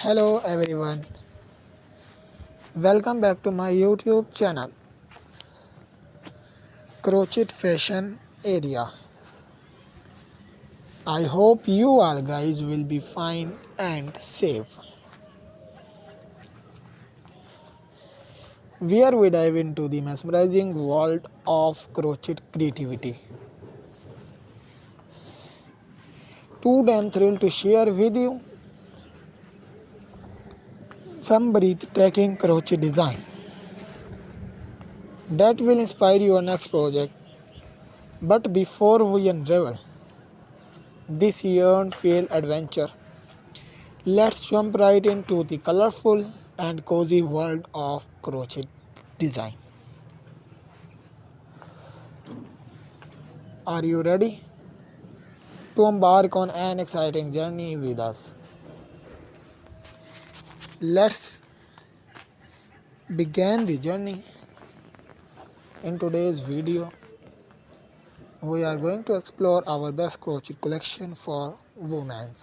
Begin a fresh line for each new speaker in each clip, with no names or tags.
Hello everyone, welcome back to my YouTube channel Crochet Fashion Area. I hope you all guys will be fine and safe. Where we dive into the mesmerizing world of crochet creativity. Today I'm thrilled to share with you some breathtaking crochet design that will inspire your next project. But before we unravel this yarn-filled adventure, let's jump right into the colorful and cozy world of crochet design. Are you ready to embark on an exciting journey with us? Let's begin the journey. In today's video, we are going to explore our best crochet collection for women.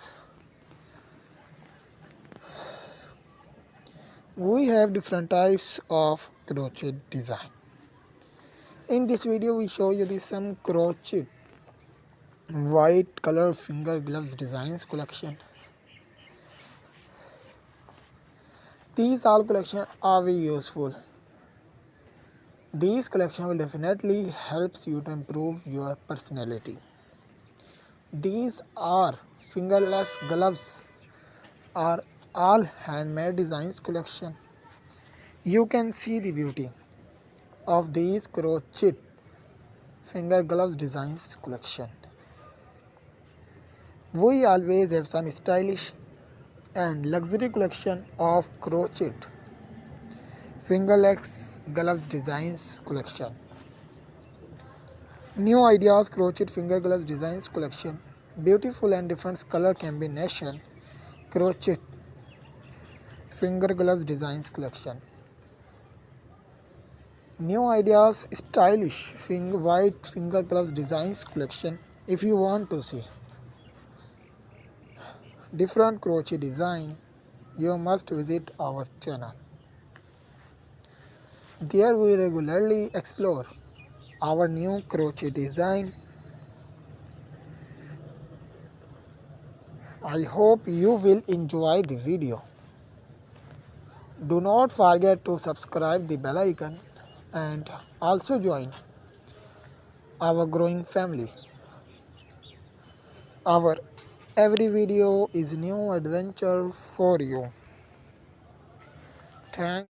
We have different types of crochet design. In this video, we show you some crochet white color finger gloves designs collection. These all collections are very useful. These collections will definitely helps you to improve your personality. These are fingerless gloves are all handmade designs collection. You can see the beauty of these crochet finger gloves designs collection. We always have some stylish and luxury collection of crochet fingerless gloves designs collection. New ideas crochet finger gloves designs collection. Beautiful and different color combination crochet finger gloves designs collection. New ideas stylish white finger gloves designs collection. If you want to see different crochet design, you must visit our channel. There we regularly explore our new crochet design. I hope you will enjoy the video. Do not forget to subscribe the bell icon and also join our growing family. Our every video is new adventure for you. Thanks.